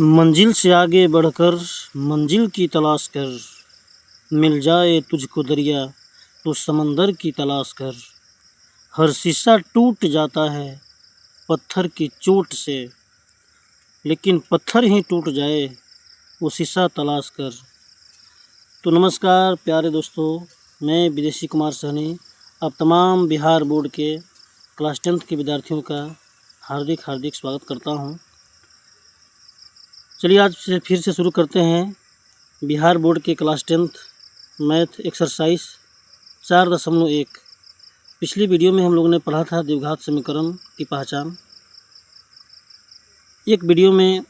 मंजिल से आगे बढ़कर मंजिल की तलाश कर, मिल जाए तुझको दरिया तो समंदर की तलाश कर। हर शीशा टूट जाता है पत्थर की चोट से, लेकिन पत्थर ही टूट जाए वो शीशा तलाश कर। तो नमस्कार प्यारे दोस्तों, मैं विदेशी कुमार सहनी अब तमाम बिहार बोर्ड के क्लास 10th के विद्यार्थियों का हार्दिक स्वागत करता हूं। चलिए आज से फिर से शुरू करते हैं बिहार बोर्ड के क्लास 10th मैथ एक्सरसाइज 4.1। पिछली वीडियो में हम लोगों ने पढ़ा था द्विघात समीकरण की पहचान। एक वीडियो में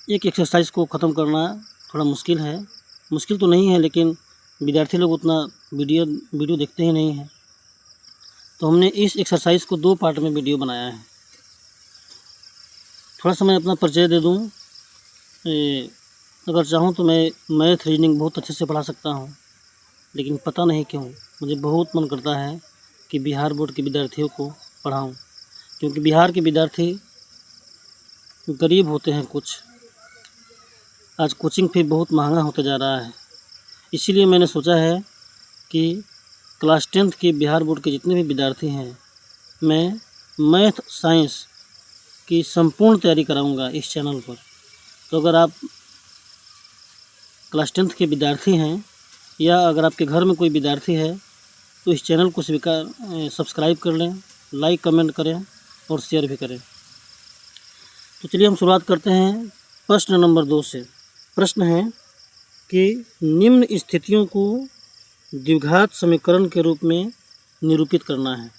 एक एक्सरसाइज को ख़त्म करना थोड़ा मुश्किल तो नहीं है, लेकिन विद्यार्थी लोग उतना वीडियो देखते ही नहीं हैं, तो हमने इस एक्सरसाइज को 2 पार्ट में वीडियो बनाया है। थोड़ा सा मैं अपना परिचय दे दूँ। अगर चाहूँ तो मैं मैथ रीजनिंग बहुत अच्छे से पढ़ा सकता हूँ, लेकिन पता नहीं क्यों मुझे बहुत मन करता है कि बिहार बोर्ड के विद्यार्थियों को पढ़ाऊँ, क्योंकि बिहार के विद्यार्थी गरीब होते हैं कुछ। आज कोचिंग फी बहुत महंगा होता जा रहा है, इसीलिए मैंने सोचा है कि क्लास 10th के बिहार बोर्ड के जितने भी विद्यार्थी हैं, मैं मैथ साइंस की संपूर्ण तैयारी कराऊंगा इस चैनल पर। तो अगर आप क्लास 10th के विद्यार्थी हैं या अगर आपके घर में कोई विद्यार्थी है तो इस चैनल को सब्सक्राइब कर लें, लाइक कमेंट करें और शेयर भी करें। तो चलिए हम शुरुआत करते हैं प्रश्न नंबर 2 से। प्रश्न है कि निम्न स्थितियों को द्विघात समीकरण के रूप में निरूपित करना है।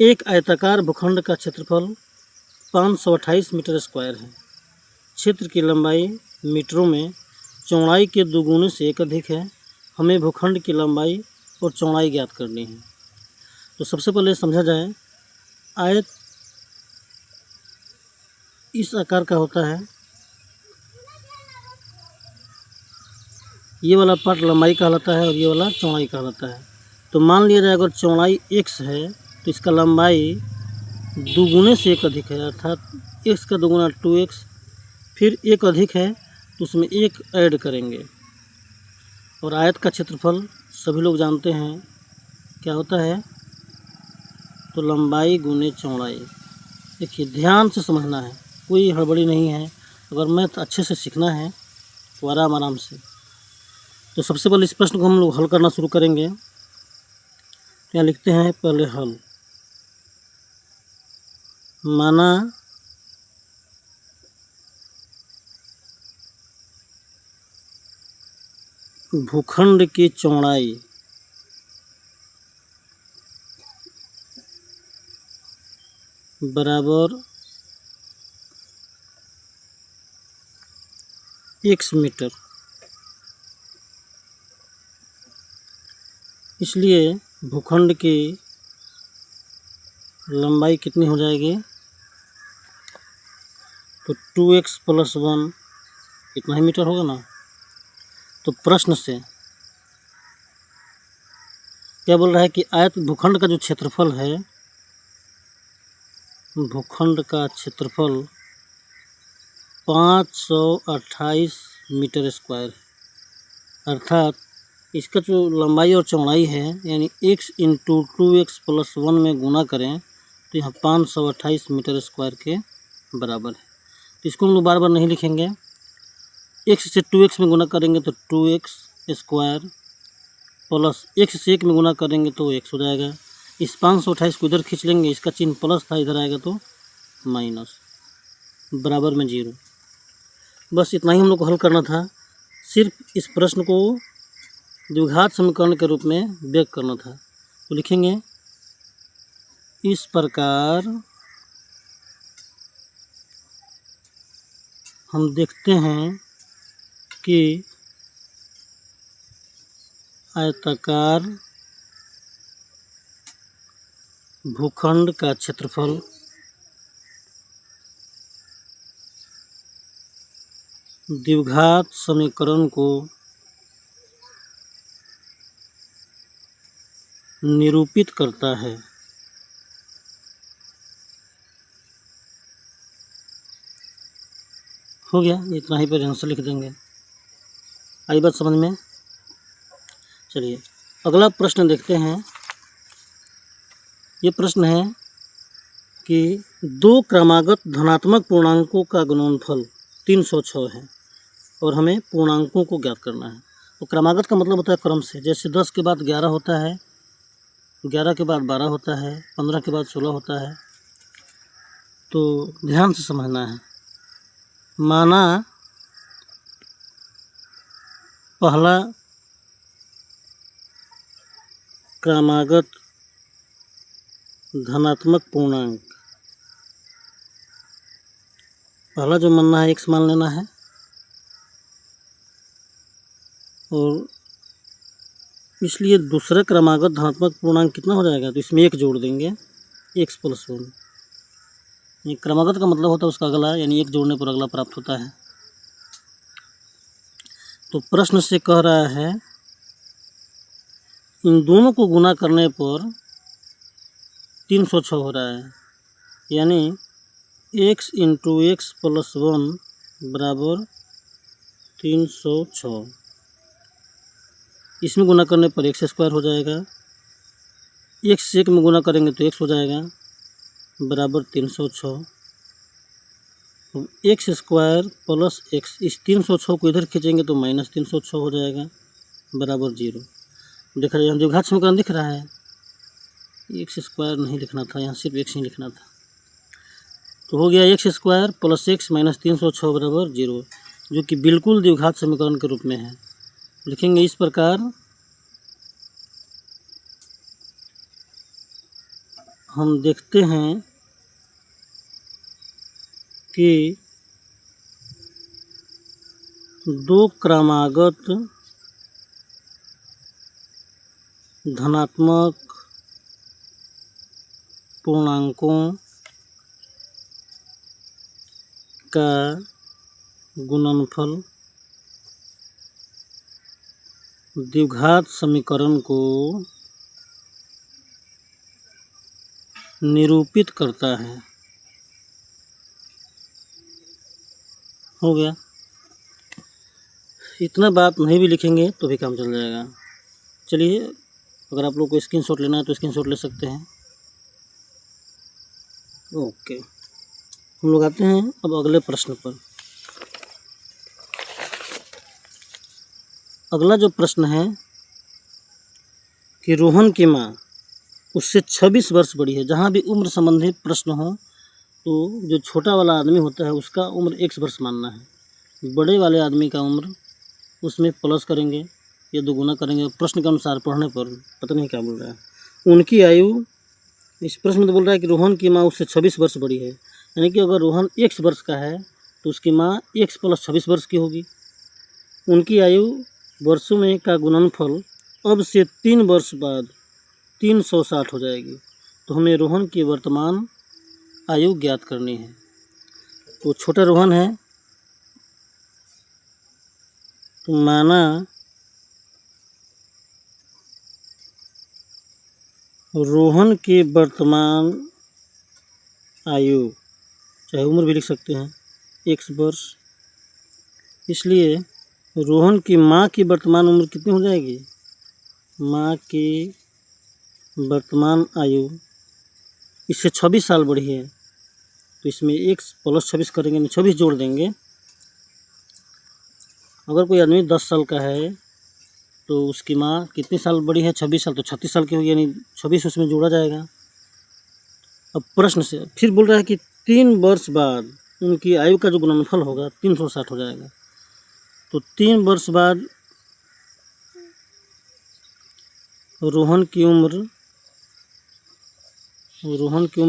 एक आयताकार भूखंड का क्षेत्रफल 528 मीटर स्क्वायर है। क्षेत्र की लंबाई मीटरों में, चौड़ाई के दोगुने से एक अधिक है। हमें भूखंड की लंबाई और चौड़ाई ज्ञात करनी है। तो सबसे पहले समझा जाए, आयत इस आकार का होता है। ये वाला पार्ट लंबाई कहलाता है और ये वाला चौड़ाई कहलाता है। तो मान लिया जाए अगर चौड़ाई x है तो इसका लंबाई दोगुने से एक अधिक है, अर्थात x का दोगुना 2x, फिर एक अधिक है तो उसमें एक ऐड करेंगे। और आयत का क्षेत्रफल सभी लोग जानते हैं क्या होता है, तो लंबाई गुने चौड़ाई। देखिए ध्यान से समझना है, कोई हड़बड़ी नहीं है। अगर मैथ अच्छे से सीखना है तो आराम से। तो सबसे पहले इस प्रश्न को हम लोग हल करना शुरू करेंगे। क्या लिखते हैं पहले हल। माना भूखंड की चौड़ाई बराबर x मीटर, इसलिए भूखंड की लंबाई कितनी हो जाएगी, तो 2x + 1 इतना ही मीटर होगा ना। तो प्रश्न से क्या बोल रहा है कि आयत भूखंड का जो क्षेत्रफल है, भूखंड का क्षेत्रफल 528 मीटर स्क्वायर, अर्थात इसका जो लंबाई और चौड़ाई है यानी x × 2x + 1 में गुना करें तो यहाँ 528 मीटर स्क्वायर के बराबर है। तो इसको हम लोग बार नहीं लिखेंगे। x से 2x में गुना करेंगे तो 2x स्क्वायर, प्लस x से 1 में गुना करेंगे तो x हो जाएगा। इस 528 को इधर खींच लेंगे, इसका चिन्ह प्लस था, इधर आएगा तो माइनस, बराबर में 0। बस इतना ही हम लोग को हल करना था। सिर्फ इस प्रश्न को द्विघात समीकरण के रूप में व्यक्त करना था। तो लिखेंगे इस प्रकार हम देखते हैं कि आयताकार भूखंड का क्षेत्रफल द्विघात समीकरण को निरूपित करता है। हो गया, इतना ही पर आंसर लिख देंगे। आई बात समझ में? चलिए अगला प्रश्न देखते हैं। ये प्रश्न है कि दो क्रमागत धनात्मक पूर्णांकों का गुणनफल 306 है और हमें पूर्णांकों को ज्ञात करना है। तो क्रमागत का मतलब होता है क्रम से, जैसे 10 के बाद 11 होता है, 11 के बाद 12 होता है, 15 के बाद 16 होता है। तो ध्यान से समझना है। माना पहला क्रमागत धनात्मक पूर्णांक, पहला जो मानना है x मान लेना है, और इसलिए दूसरा क्रमागत धनात्मक पूर्णांक कितना हो जाएगा, तो इसमें 1 जोड़ देंगे, x + 1। ये क्रमागत का मतलब होता है उसका अगला, यानी 1 जोड़ने पर अगला प्राप्त होता है। तो प्रश्न से कह रहा है इन दोनों को गुना करने पर 306 हो रहा है, यानी x × x + 1 बराबर 306। इसमें गुना करने पर x² हो जाएगा, x से 1 में गुना करेंगे तो x हो जाएगा बराबर 306। x² + x, इस 306 को इधर खींचेंगे तो -306 हो जाएगा बराबर 0। देख रहे हैं, द्विघात समीकरण दिख रहा है। x² नहीं लिखना था, यहाँ सिर्फ x ही लिखना था। तो हो गया x² + x - 306 बराबर 0, जो कि बिल्कुल द्विघात समीकरण के रूप में है। लिखेंगे इस प्रकार, हम देखते हैं कि दो क्रमागत धनात्मक पूर्णांकों का गुणनफल द्विघात समीकरण को निरूपित करता है। हो गया, इतना बात नहीं भी लिखेंगे तो भी काम चल जाएगा। चलिए, अगर आप लोग को स्क्रीनशॉट लेना है तो स्क्रीनशॉट ले सकते हैं। ओके, हम लोग आते हैं अब अगले प्रश्न पर। अगला जो प्रश्न है कि रोहन की माँ उससे 26 वर्ष बड़ी है। जहाँ भी उम्र संबंधी प्रश्न हो तो जो छोटा वाला आदमी होता है उसका उम्र x वर्ष मानना है, बड़े वाले आदमी का उम्र उसमें प्लस करेंगे या दोगुना करेंगे। प्रश्न के अनुसार पढ़ने पर पता नहीं क्या बोल रहा है। उनकी आयु, इस प्रश्न में तो बोल रहा है कि रोहन की माँ उससे 26 वर्ष बड़ी है, यानी कि अगर रोहन x वर्ष का है तो उसकी माँ x + 26 वर्ष की होगी। उनकी आयु वर्षों में का गुणनफल अब से 3 वर्ष बाद 360 हो जाएगी। तो हमें रोहन की वर्तमान आयु ज्ञात करनी है। तो छोटा रोहन है, तो माना रोहन की वर्तमान आयु, चाहे उम्र भी लिख सकते हैं, x वर्ष। इसलिए रोहन की माँ की वर्तमान उम्र कितनी हो जाएगी, माँ की वर्तमान आयु इससे 26 साल बड़ी है, तो इसमें x + 26 करेंगे, 26 जोड़ देंगे। अगर कोई आदमी 10 साल का है तो उसकी माँ कितनी साल बड़ी है, 26 साल, तो 36 साल की होगी, यानी 26 उसमें जोड़ा जाएगा। अब प्रश्न से फिर बोल रहा है कि 3 वर्ष बाद उनकी आयु का जो गुणनफल होगा 360 हो जाएगा। तो 3 वर्ष बाद रोहन की उम्र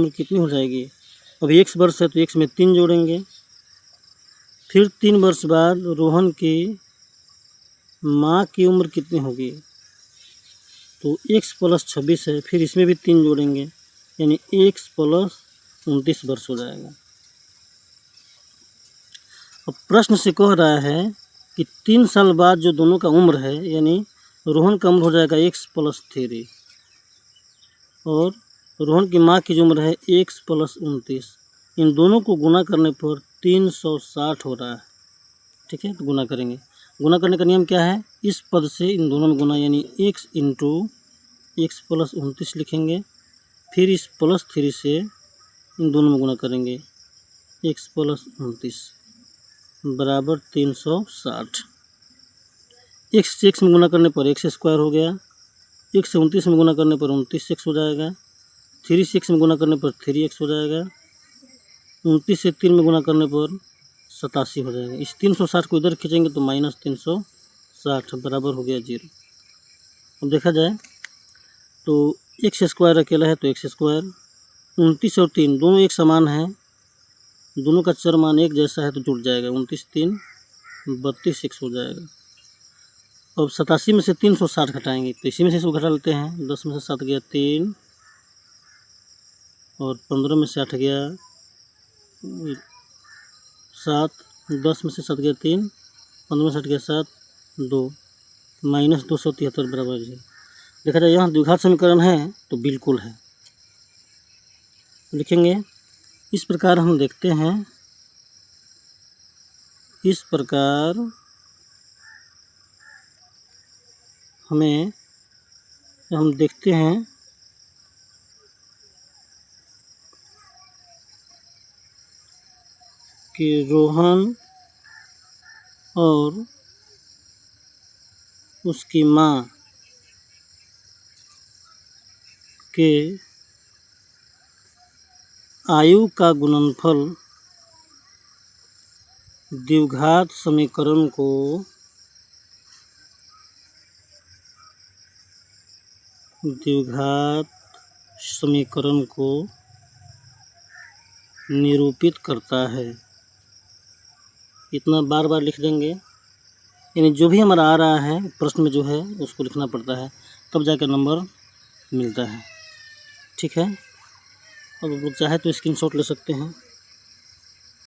कितनी हो जाएगी। अब x वर्ष है तो x में 3 जोड़ेंगे। फिर 3 वर्ष बाद रोहन की माँ की उम्र कितनी होगी, तो x + 26 है, फिर इसमें भी 3 जोड़ेंगे, यानी x + 29 वर्ष हो जाएगा। अब प्रश्न से कह रहा है कि 3 साल बाद जो दोनों का उम्र है, यानी रोहन का उम्र हो जाएगा x + 3 और रोहन की माँ की जो उम्र है x + 29, इन दोनों को गुना करने पर 360 हो रहा है। ठीक है, तो गुना करेंगे। गुना करने का नियम क्या है, इस पद से इन दोनों में गुना, यानी x इंटू एक्स प्लस 29 लिखेंगे, फिर इस प्लस 3 से इन दोनों में गुना करेंगे, x प्लस 29 बराबर 360। x से x में गुना करने पर x स्क्वायर हो गया, x से 29 में गुना करने पर 29x हो जाएगा, 3 से x में गुना करने पर 3x हो जाएगा, 29 से 3 में गुना करने पर 87 हो जाएगा। इस 360 को इधर खींचेंगे तो माइनस 360 बराबर हो गया 0। अब देखा जाए तो एक्स स्क्वायर अकेला है तो एक्स स्क्वायर, 29 और 3 दोनों एक समान है, दोनों का चर मान एक जैसा है तो जुड़ जाएगा, 29 3 32x हो जाएगा। अब 87 में से 360 घटाएंगे तो इसी में से इसको घटा लेते हैं, 10 में से 7 गया 3 और 15 में से 8 गया 7, 10 में से 7 गया 3, 15 में से 8 गया 7 2, माइनस 273 बराबर 0। देखा जाए यहाँ द्विघात समीकरण है तो बिल्कुल है, लिखेंगे। इस प्रकार हम देखते हैं, इस प्रकार हम देखते हैं कि रोहन और उसकी माँ के आयु का गुणनफल द्विघात समीकरण को निरूपित करता है। इतना बार बार लिख देंगे, यानी जो भी हमारा आ रहा है प्रश्न में जो है उसको लिखना पड़ता है, तब जाकर नंबर मिलता है। ठीक है, अब आप लोग चाहे तो स्क्रीनशॉट ले सकते हैं।